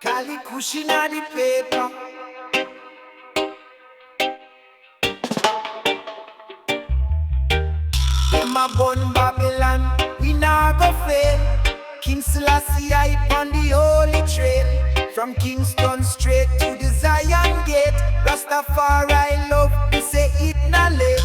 Cali Kush inna the paper. Them a bun Babylon, we nah go fail. King Selassie hype on the holy trail. From Kingston straight to the Zion gate. Rastafari love, we say it na late.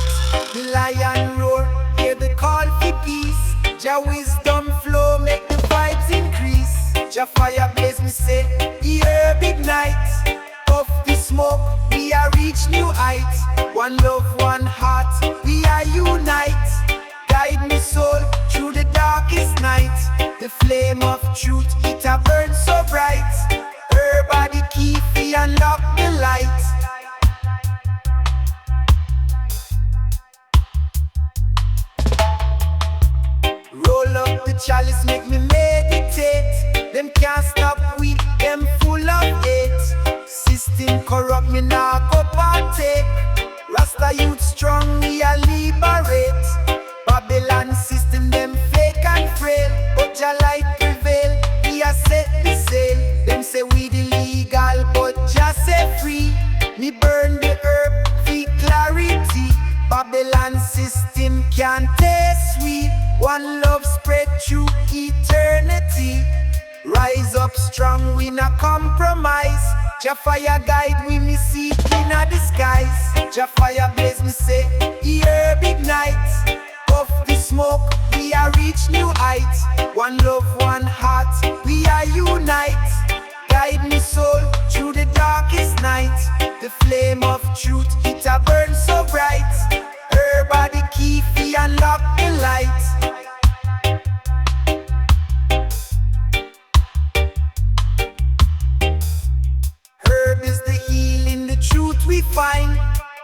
The lion roar, hear the call for peace. Jah wisdom flow, make the vibes increase. Jah Fire Blaze, me say, the herb ignite. Puff the smoke, we are reach new heights. One love, one heart, we are unite. Guide me soul through the darkest night. The flame of truth, it a burn so bright. Her body key, fi unlock the light. Roll up the chalice, make me meditate. Them can't stop we, them full of hate. System corrupt, me nah go partake. Rasta youth strong, we a liberate. Babylon system, them fake and frail. But Jah light prevail, we a set the sail. Them say we illegal, but Jah say free. Me burn the herb, for clarity. Babylon system can't taste sweet. One love spread through eternity. Rise up strong, we not compromise. Jah Fire guide we, me seek in a disguise. Jah Fire Blaze, me say, the herb ignite. Puff the smoke, we are reach new heights. One love, one heart, we are unite. Guide me soul through the darkest night. The flame of truth, it a burn so bright. Her body key, fi unlock the light. Herb is the healing, the truth we find.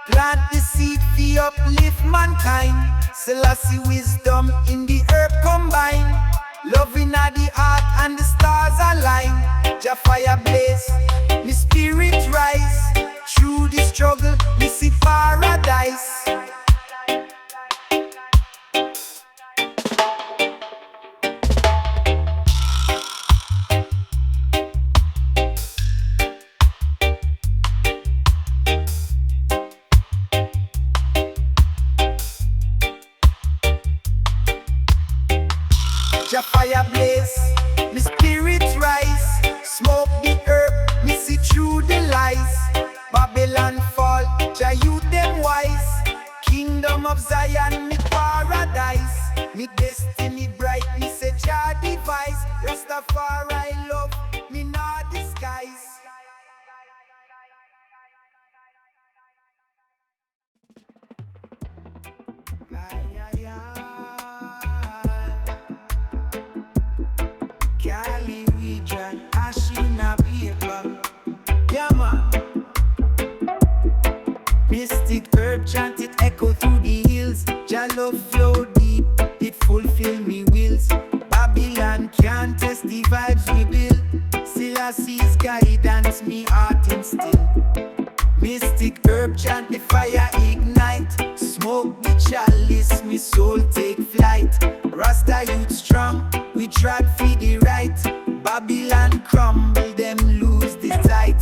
Plant the seed, fi uplift mankind. Selassie wisdom in the herb combine. Love inna the heart and the stars align. Jah Fire Blaze, me spirit rise. Through the struggle, me see paradise. Jah Fire Blaze, me spirit rise. Smoke the herb, me see through the lies. Babylon fall, Jah youth them wise. Kingdom of Zion, me paradise. Me destiny bright, me say Jah device. Rastafari love, me not disguise. Cali region, Ashina people. Yeah man. Mystic herb chant, it echo through the hills. Jah love flow deep, it fulfill me wills. Babylon can't test the vibes we build. Selassie's guidance, me heart instill. Mystic herb chant, the fire ignite. Smoke the chalice, me soul take flight. Rasta youth strong, we trod for the right. Babylon crumble, them lose the sight.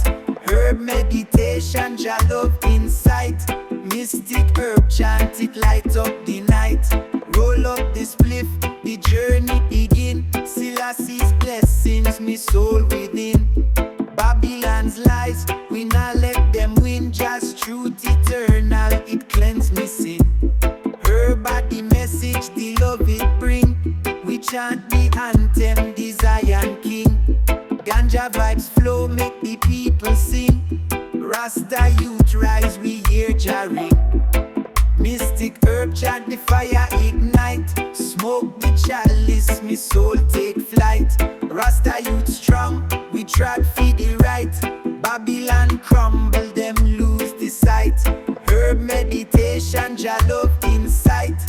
Herb meditation, Jah love insight. Mystic herb chant, it light up the night. Roll up the spliff, the journey begin. Selassie's blessings, me soul within. Babylon's lies, we not let them win. Just truth eternal, it cleanse me sin. Her body message, the love it bring. We chant the anthem, the Zion King. Ganja vibes flow, make the people sing. Rasta youth rise, we hear Jah ring. Mystic herb chant, the fire ignite. Smoke the chalice, me soul take flight. Rasta youth strong, we trod for the right. Babylon crumble, them lose the sight. Herb meditation, Jah love insight.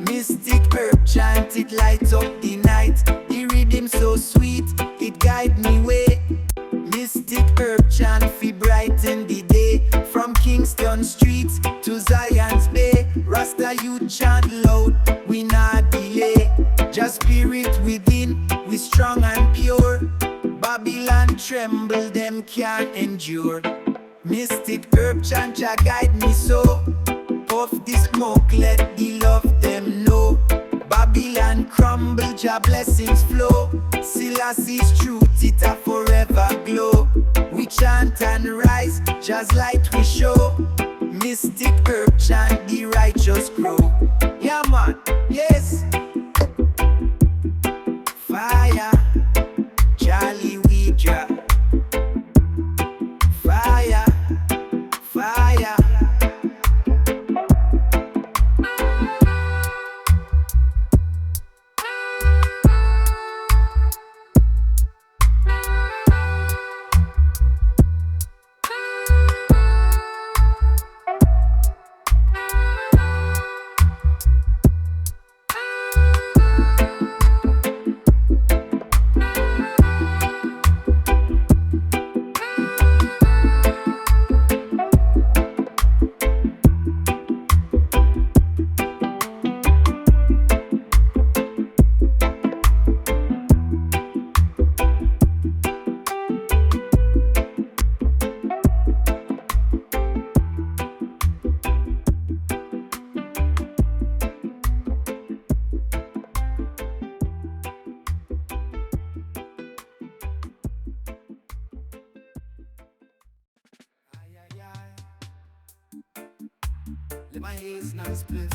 Mystic herb chant, it light up the night. The rhythm so sweet, it guide me way. Mystic herb chant, fi brighten the day. champion streets to Zion's Bay. Rasta youth chant loud, we not delay. Just spirit within, we strong and pure. Babylon tremble, them can't endure. Mystic herb chant, Jah guide me so. Puff the smoke, let the love them know. Babylon crumble, Jah blessings flow. Selassie's truth, it a forever glow. We chant and rise, Jah's light we show. Mystic herb chant, the righteous grow. Yeah man, yes. Fire, Charlie we Jah. Fire, fire. Let my haze not split.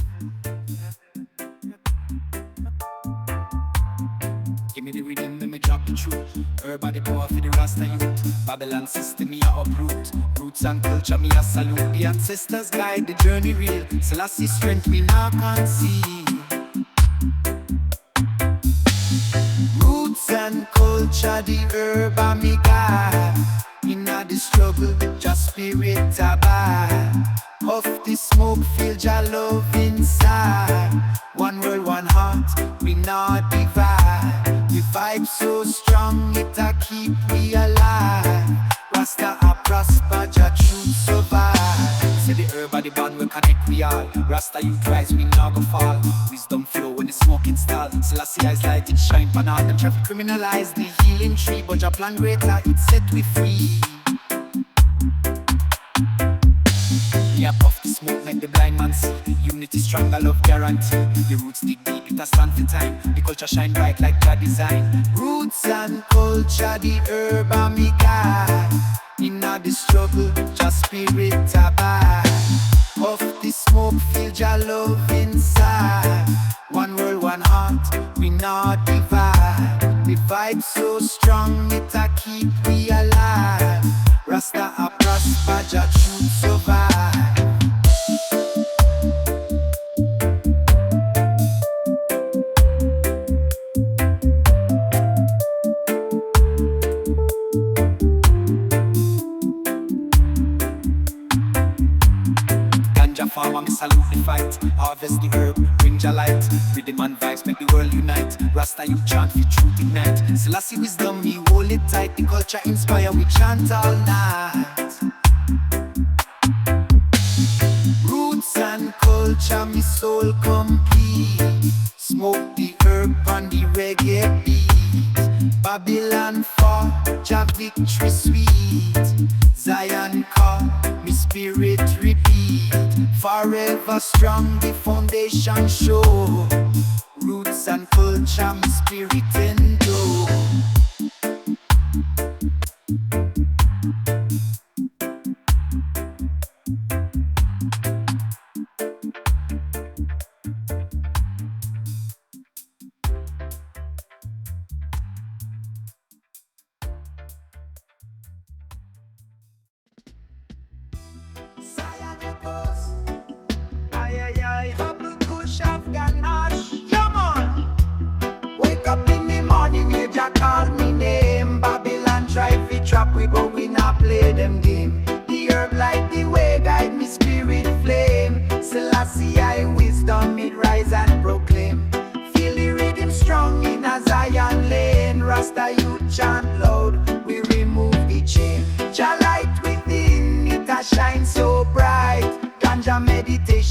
Give me the rhythm, let me drop the truth. Everybody power for the Rasta youth. Babylon system, me a uproot. Roots and culture, me a salute. The ancestors guide the journey real. Selassie strength, me now can't see. Roots and culture, the herb and me guide. Inna the struggle, just spirit abide. Puff the smoke, feel Jah love inside. One world, one heart, we not divide. The vibe so strong, it a keep we alive. Rasta a prosper, Jah truth survive. Say the herb and the band will connect we all. Rasta youth rise, we not go fall. Wisdom flow when the smoke install. Selassie eyes light, it shine pan all. Them traffic criminalize the healing tree, but Jah plan greater, it set we free. Yeah, puff the smoke like the blind man see. Unity strong, I love guarantee. The roots dig deep, it a stand for time. The culture shine bright like Jah design. Roots and culture, the herb and me guide. Inna the struggle, just spirit abide. Puff the smoke, feel Jah love inside. One world, one heart, we not divide. The vibe so strong, it a keep we alive. Rasta a prosper, Jah truth survive. Ganja farmer, me salute the fight. Harvest the herb, bring Jah light. Rhythm and vibes make the world unite. Rasta you chant, for truth ignite. Selassie wisdom, me hold it tight. The culture inspire, we chant all night. Roots and culture, me soul complete. Smoke the herb on the reggae beat. Babylon fall, Jah victory sweet. Zion call, me spirit repeat. Forever strong, the foundation show. Roots and culture, me spirit endure. Kush, Afghan, Ash, yeah man. Wake up in the morning, Jah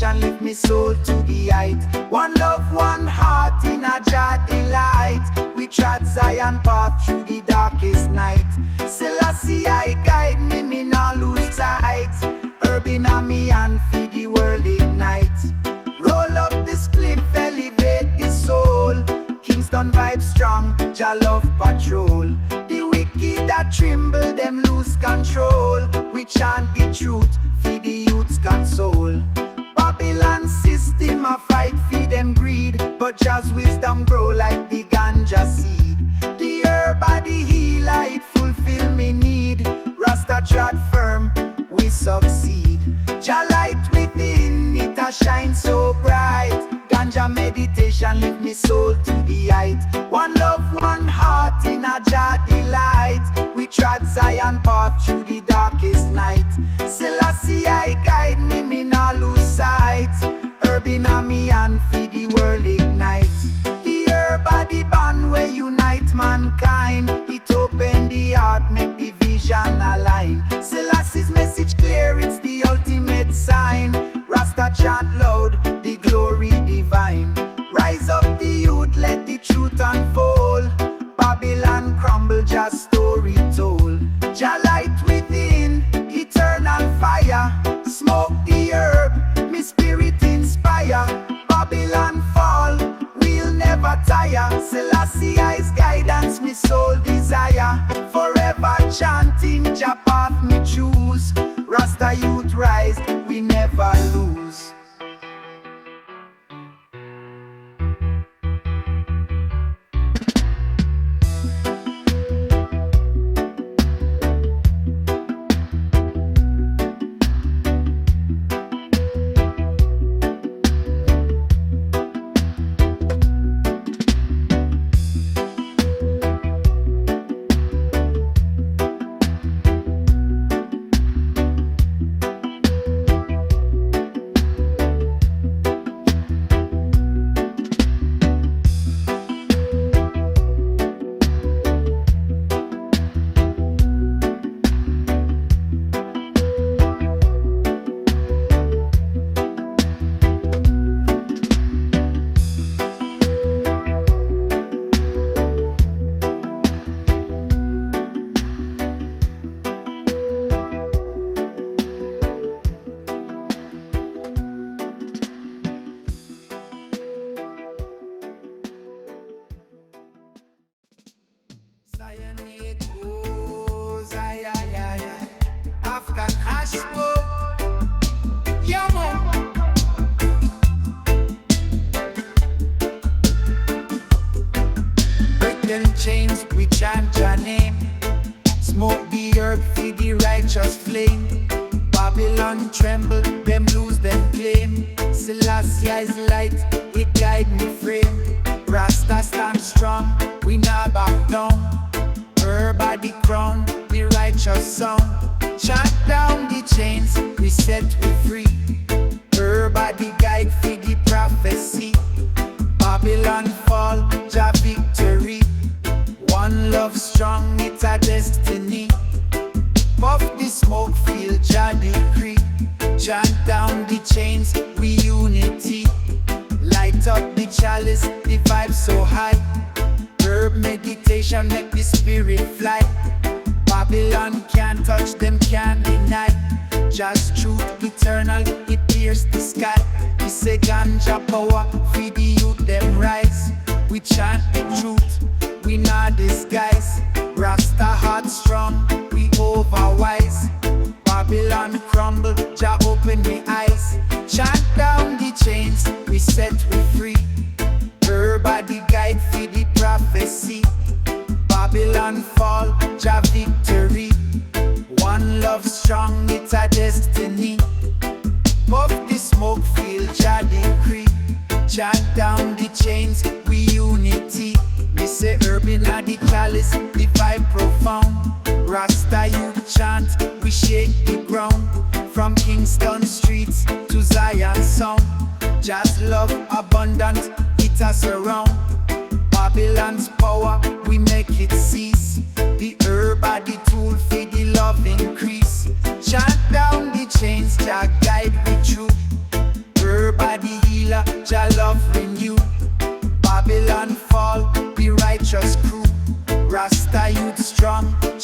meditation lift me soul to the height. One love, one heart in a Jah delight. We trod Zion path through the darkest night. Selassie I guide me, me not lose sight. Herb in a me and feed the world ignite. Roll up this cliff, elevate the soul. Kingston vibe strong, Jah love patrol. The wicked that tremble, them lose control. We chant the truth, feed the youth's console. Babylon system a fight, feed them greed, but Jah's wisdom grow like the ganja seed. The herb and the healer, it fulfill me need. Rasta trod firm, we succeed. Jah light within, it a shine so bright. Ganja meditation lift me soul to the height. One love, one heart in a Jah delight. We trod Zion path through the darkest night. Selassie I guide me, me not lose sight. Herb in a me and feed the world ignite. The herb and the band where unite mankind. It open the heart, make the vision align. Selassie's message clear, it's the ultimate sign. Rasta chant loud, the glory divine. Rise up the youth, let the truth unfold. Babylon crumble, Jah's story told. Jah light within, eternal fire. Smoke the herb, me spirit inspire. Babylon fall, we'll never tire. Selassie I's guidance, me soul desire. Forever chanting, Jah path me choose. Rasta youth rise, we never lose. It goes, ay, ay, ay, ay. After Jah Smoke, yeah man. Break them chains, we chant Jah name. Smoke the herb, feed the righteous flame. Babylon tremble, them lose them claim. Selassie's light, it guide me frame. Rasta stand strong, we not back down. Herb by the crown, the righteous sound. Chant down the chains, we set we free. Herb by the guide, feed the prophecy. Babylon fall, Jah victory. One love strong, it's a destiny. Puff the smoke, feel Jah decree. Chant down the chains, we unity. Light up the chalice, the vibe so high. Herb meditation make the spirit fly. Babylon can't touch them, can't deny. Just truth eternal, it pierce the sky. We say ganja power, feed the youth them rise. We chant the truth, we not disguise. Rasta heart strong, we overwise. Babylon crumble, Jah open the eyes. Chant down the chains, we set we free. Herb by the guide, feed the prophecy. Babylon fall, Jah victory. One love strong, it's a destiny. Puff the smoke, feel Jah decree. Chant down the chains, we unity. Me say herb in the chalice, the vibe profound. Rasta youth chant, we shake the ground. From Kingston streets to Zion sound. Just love abundant, it a surround. Babylon's power, we make it cease. The herb are the tool, feed the love increase. Chant down the chains, Jah guide we true. Herb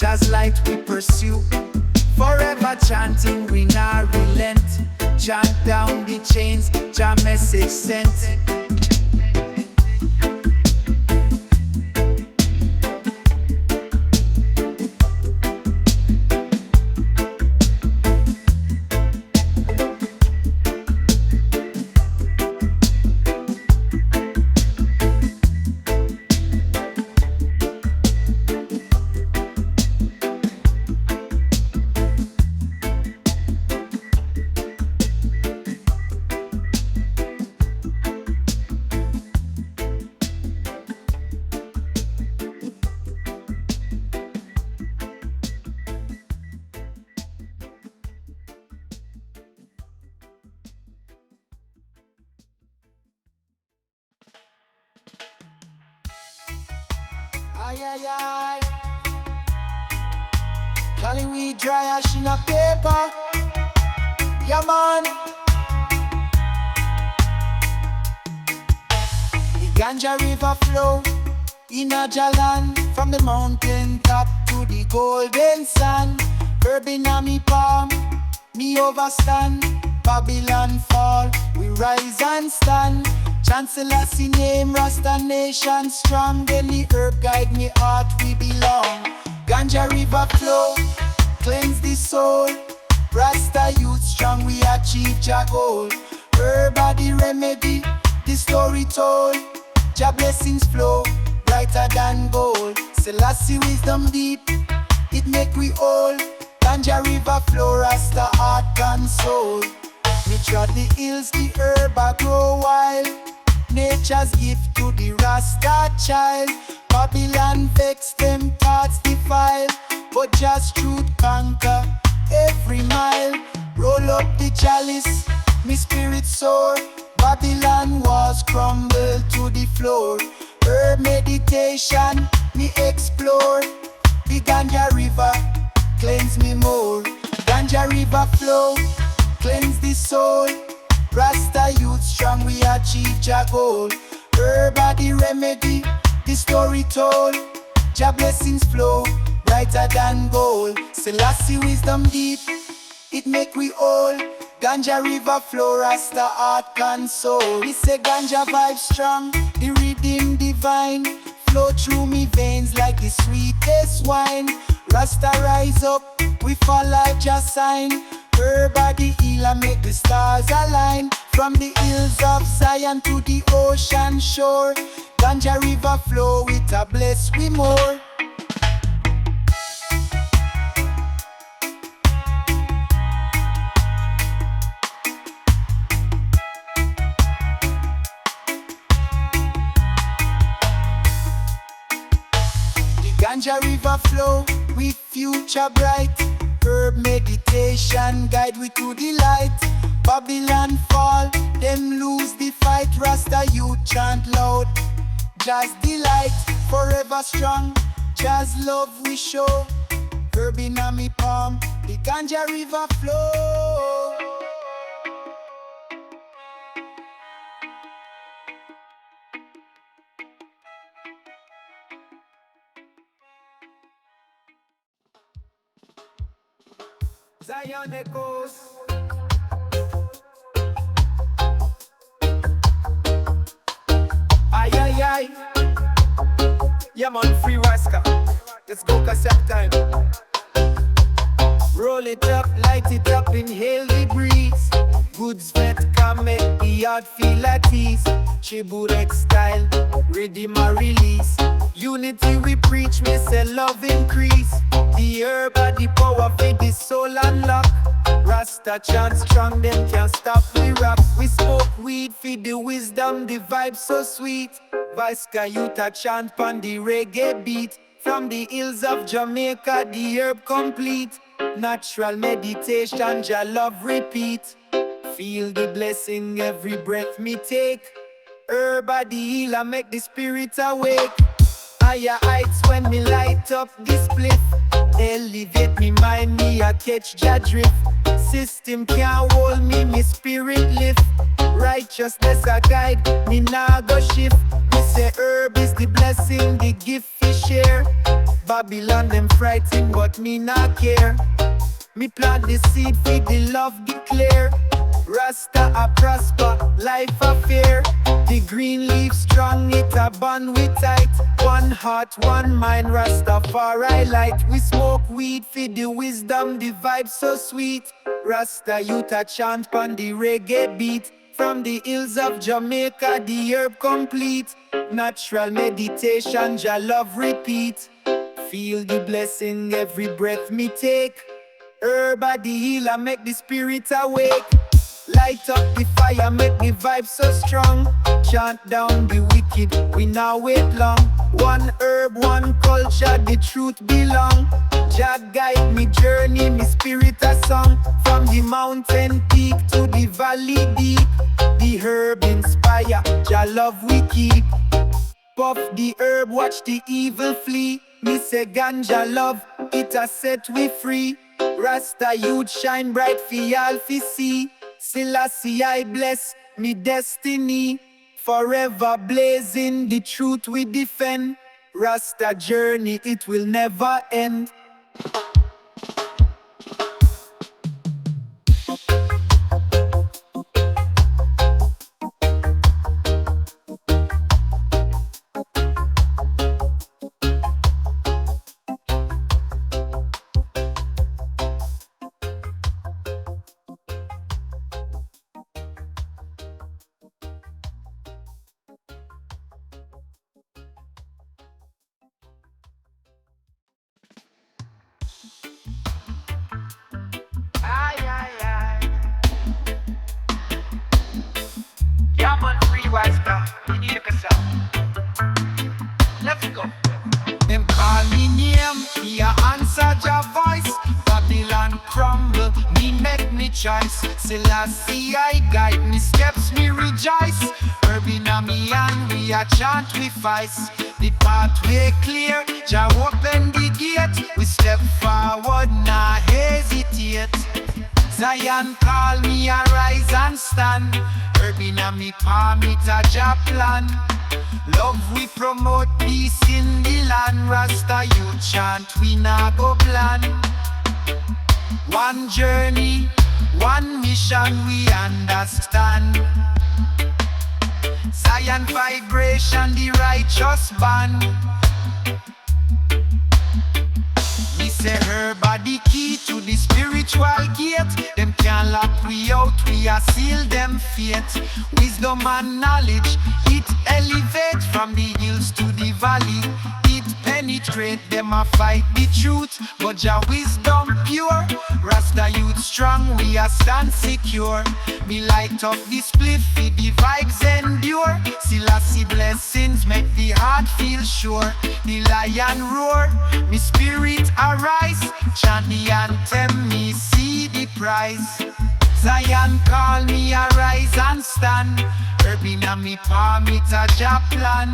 Jah's light we pursue, forever chanting we not relent. Chant down the chains, Jah message sent. Ay, ay, ay. Cali we dry ash in a paper. Yeah, man. The Ganja river flow in a Jalan, from the mountain top to the golden sun. Herb in a me palm, me overstand. Babylon fall, we rise and stand. Chancellor see name, Rasta nation strong. Then the herb guide me heart we belong. Ganja river flow, cleanse the soul. Rasta youth strong, we achieve Jah goal. Herb are the remedy, the story told. Jah blessings flow, brighter than gold. Selassie wisdom deep, it make we all. Ganja river flow, Rasta heart and soul. Me trod the hills, the herb a grow wild. Nature's gift to the Rasta child. Babylon vex, them thoughts defile, but Jah's truth conquer every mile. Roll up the chalice, me spirit soar. Babylon walls crumble to the floor. Herb meditation, me explore. The Ganja river, cleanse me more. Ganja river flow, cleanse the soul. Rasta youth strong, we achieve Jah goal. Herb are the remedy, the story told. Jah blessings flow, brighter than gold. Selassie wisdom deep, it make we all. Ganja river flow, Rasta heart and soul. We say Ganja vibe strong, the rhythm divine. Flow through me veins like the sweetest wine. Rasta rise up, we fall like Jah sign. Herb are the healer, make the stars align. From the hills of Zion to the ocean shore. Ganja river flow, it a bless we more. The Ganja river flow, we future bright. Herb meditation guide we to the light. Babylon fall, them lose the fight. Rasta youth chant loud, Jah's delight. Forever strong, Jah's love we show. Herb in a me palm, the Ganja river flow. Zion echoes. Ay, ay, ay. Yeah, man, free Raska. Let's go cassette time. Roll it up, light it up, inhale the breeze. Goods vet can make the heart feel at ease. Chiburek style, redeem a release. Unity we preach, me say love increase. The herb are the power for the soul unlock. Rasta chant strong, them can't stop we rap. We smoke weed for the wisdom, the vibe so sweet. Viska youth a chant pon the reggae beat. From the hills of Jamaica, the herb complete. Natural meditation, Jah love repeat. Feel the blessing every breath me take. Herb are the healer, make the spirit awake. Higher heights when me light up this spliff. Elevate me mind, me a catch Jah drift. System can't hold me, me spirit lift. Righteousness a guide, me nah go shift. Me say herb is the blessing, the gift we share. Babylon them frightened, but me not care. Me plant the seed, feed the love declare. Rasta a prosper, life a fair. The green leaf strong, it a bond with tight. One heart, one mind, Rasta Fire Light. We smoke weed, feed the wisdom, the vibe so sweet. Rasta youth a chant pon the reggae beat. From the hills of Jamaica, the herb complete. Natural meditation, Jah love repeat. Feel the blessing every breath me take. Herb a the healer, make the spirit awake. Light up the fire, make the vibe so strong. Chant down the wicked, we now wait long. One herb, one culture, the truth belong. Jah guide me journey, me spirit a song. From the mountain peak to the valley deep. The herb inspire, Jah love we keep. Puff the herb, watch the evil flee. Me say Ganja love, it a set we free. Rasta youth shine bright fi all fi see. Selassie I bless me destiny. Forever blazing the truth we defend. Rasta journey it will never end. Aye, aye, aye. Yeah, man, free Rasta. You need a sound. Let's go. Them call me name, me a answer Jah voice. Babylon crumble, me make me choice. Selassie I guide me steps, me rejoice. Herb inna me hand, we a chant with voice. The pathway clear, Jah open the gate. We step forward, nah hesitate. Zion call me a rise and stand. Herb inna me palm, it a Jah plan. Love we promote peace in the land. Rasta you chant, we nah go plan. One journey, one mission we understand. Zion vibration, the righteous band. We say her body key to the spiritual gate. Them can't lock we out, we are seal them fate. Wisdom and knowledge, it elevate from the hills to the valley. It penetrate, them a fight the truth, but Jah wisdom pure. Rasta youth strong, we a stand secure. Me light up the split, feed the vibes endure. Selassie blessings make the heart feel sure. The lion roar, me spirit arise. Chant the anthem, me see the prize. Zion call me arise and stand. Herb inna me palm, it a Jah plan.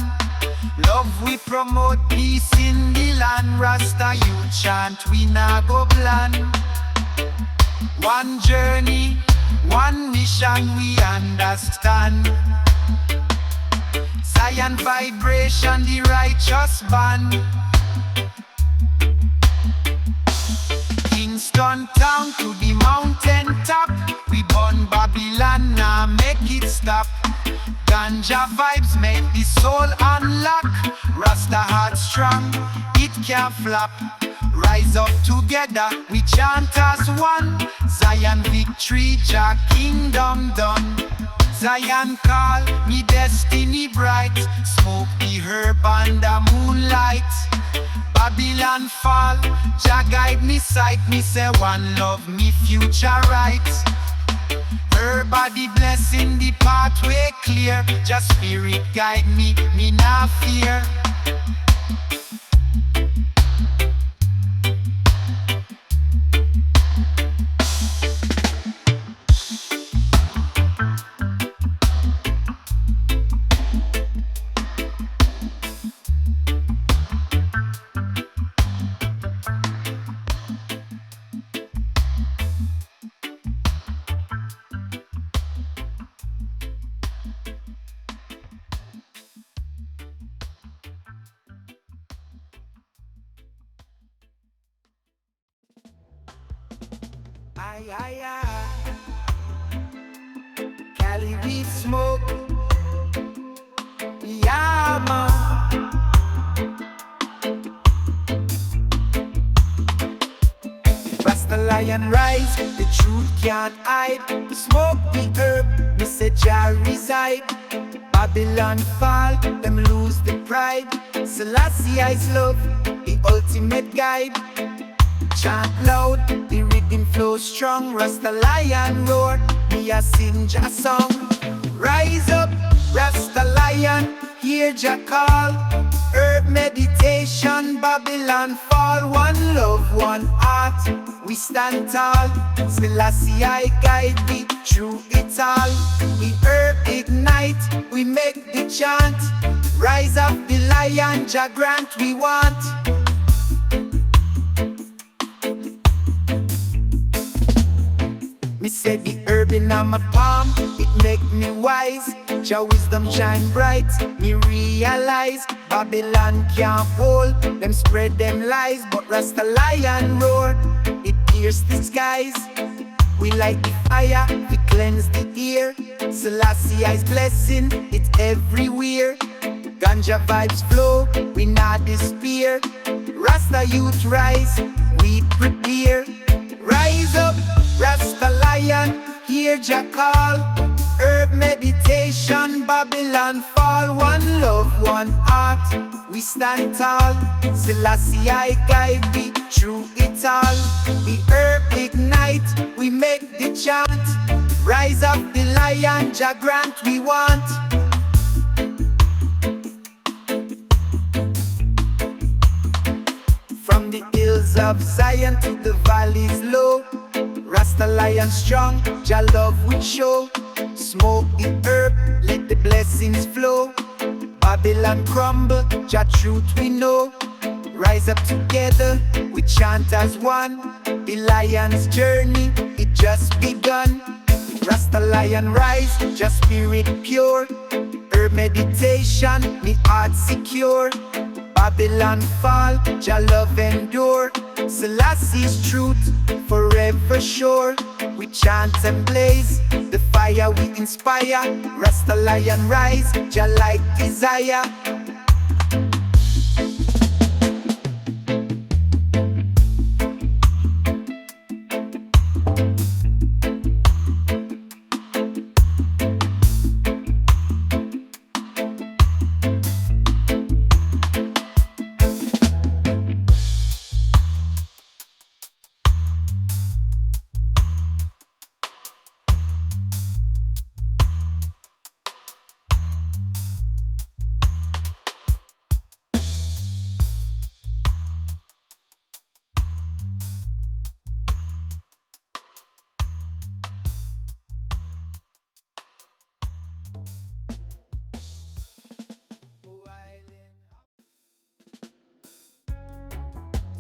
Love we promote peace in the land. Rasta you chant, we nah go plan. One journey, one mission we understand. Zion vibration, the righteous band. Kingston town to the mountain top. We burn Babylon, now make it stop. Ganja vibes make the soul unlock. Rasta heart strong, it can't flop. Rise up together, we chant as one. Zion victory, Jah kingdom done. Zion call, me destiny bright. Smoke the herb under moonlight. Babylon fall, Jah guide me sight. Me say one love, me future right. Her body blessing, the pathway clear. Jah spirit guide me, me nah fear. Aye, aye, aye. Cali weed smoke. Yeah, man. Rasta Lion rise, the truth can't hide. Smoke the herb, me say Jah reside. Babylon fall, them lose the pride. Selassie I's love, the ultimate guide. Chant loud, the rhythm flows strong. Rasta Lion roar, me a sing Jah song. Rise up, Rasta Lion, hear Jah call. Herb meditation, Babylon fall. One love, one heart, we stand tall. Selassie I guide me through it all. The herb ignite, we make the chant. Rise up the lion, Jah grant we want. Me say the herb in my palm, it make me wise. Jah wisdom shine bright, me realize Babylon can't hold, them spread them lies. But Rasta Lion roar, it pierce the skies. We light the fire, we cleanse the ear. Selassie I's blessing, it's everywhere. Ganja vibes flow, we not despair. Rasta youth rise, we prepare. Rise up, Rasta Lion, hear Jah call. Herb meditation, Babylon fall. One love, one heart, we stand tall. Selassie I guide me through it all. The herb ignite, we make the chant. Rise up the lion, Jah grant we want. From the hills of Zion to the valleys low, Rasta Lion strong, Jah love we show. Smoke the herb, let the blessings flow. Babylon crumble, Jah truth we know. Rise up together, we chant as one. The lion's journey, it just begun. Rasta Lion rise, Jah spirit pure. Herb meditation, me heart secure. Babylon fall, Jah love endure. Selassie's truth, forever sure. We chant and blaze, the fire we inspire. Rasta Lion rise, Jah light desire.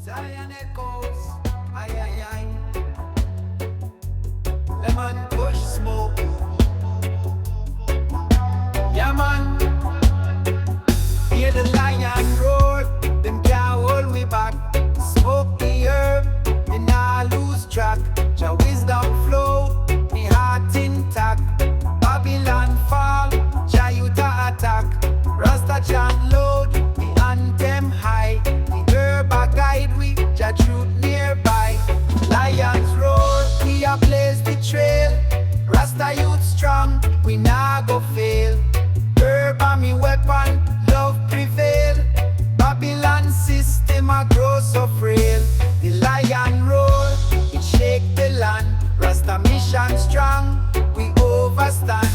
Zion echoes, aye aye aye. Lemon Kush smoke. Yeah man, hear the lion roar, them can't hold we back. Smoke the herb, me nah lose track. Jah wisdom flow, me heart intact. Babylon fall, Jah youth attack. Rasta Chant load, the anthem high. The herb a guide we, Jah truth nearby. Lions roar, we a blaze the trail. Rasta youth strong, we nah go fail. Herb a me weapon, love prevail. Babylon system a grow so frail. The lion roar, it shake the land. Rasta mission strong, we overstand.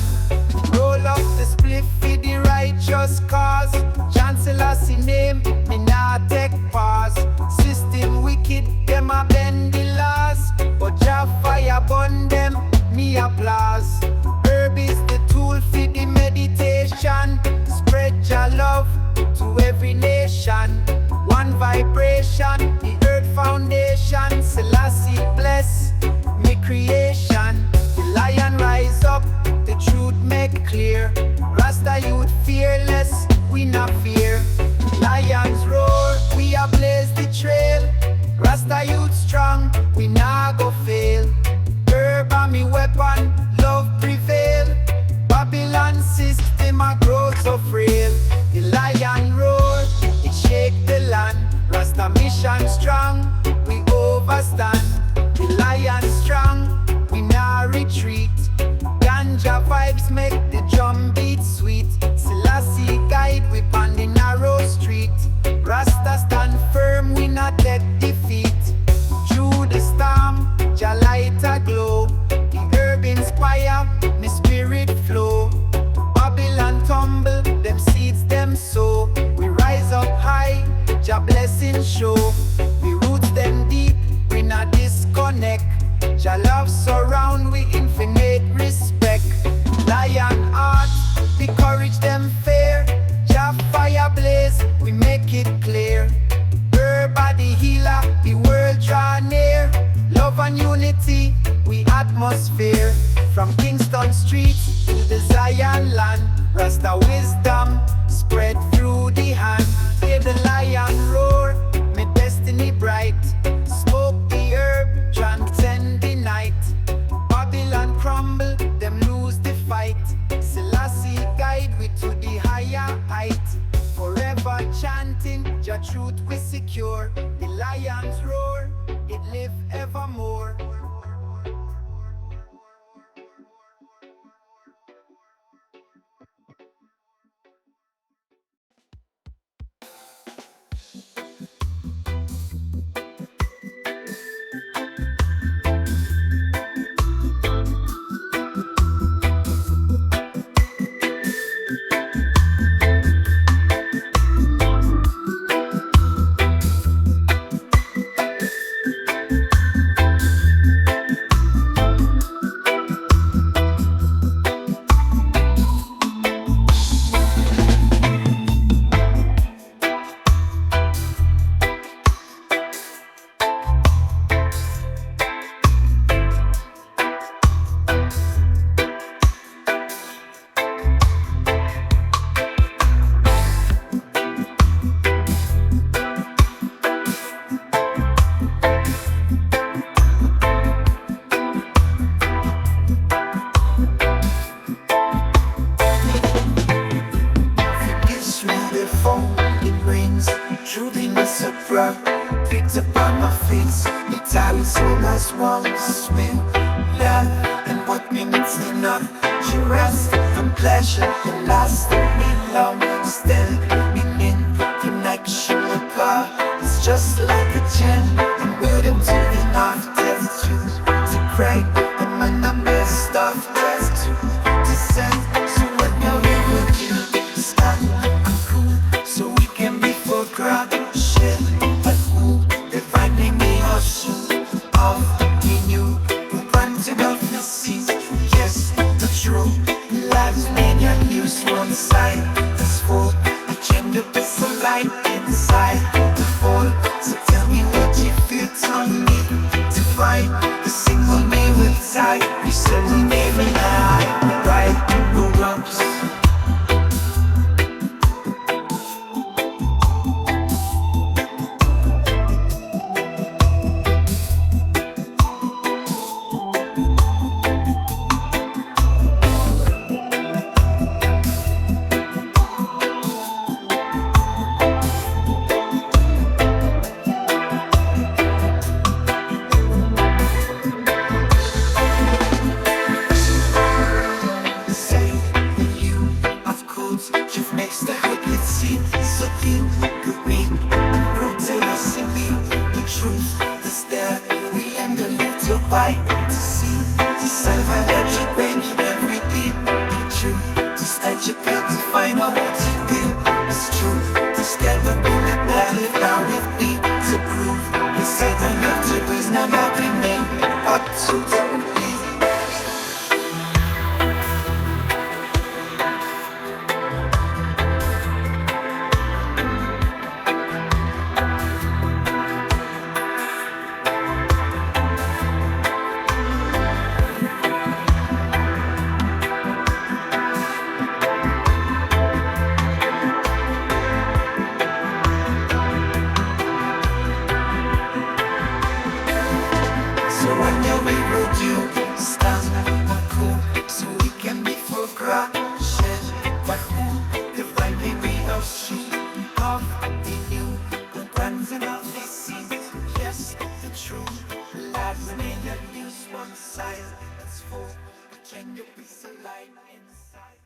Roll up the spliff for the righteous cause. Chancellor's name, me nah take pause. System wicked, them a bend the laws. But Jah fire burn them, me applause. Herb is the tool for the meditation. Spread Jah love to every nation. One vibration, the earth foundation. Selassie bless me creation. The lion rise up, the truth make clear. Rasta youth fearless, we not fear. Lions roar, we a blaze the trail. Rasta youth strong, we nah go fail. Jah love surround with infinite respect. Lion heart, the courage them fair. Jah Fire Blaze, we make it clear. Her body healer, the world draw near. Love and unity, we atmosphere. From Kingston streets to the Zion land, Rasta wisdom spread through the hand. Hear the lion roar, my destiny bright. Smoke the herb, transcend the night. Babylon crumble, them lose the fight. Selassie guide we to the higher height. Forever chanting, Jah truth we secure. The lions roar, it live evermore. Picked up on my face, the talent so last one smell, love, and what means enough. She rests from pleasure, and last me long, still in connection with her. It's just like a gem, and waiting to the north, test to cry, and my number stuff test to send. So what now we will do? Stand and cool, so we can be for crowd. Side, this full agenda, it's a light inside the fall. So tell me what you feel, tell me to find the single me with tight. You said we made me high, right? No rumps. Makes the hood seem so deep, green, rooted us in me. The truth is there, we end the little fight to see, to salvage it when you every deep. The truth, to stand your pill to find out what you feel. It's true, to stand the bullet that live down with me. To prove, the Satan of the is not nothing name, but to side, that's full, change your piece of light inside.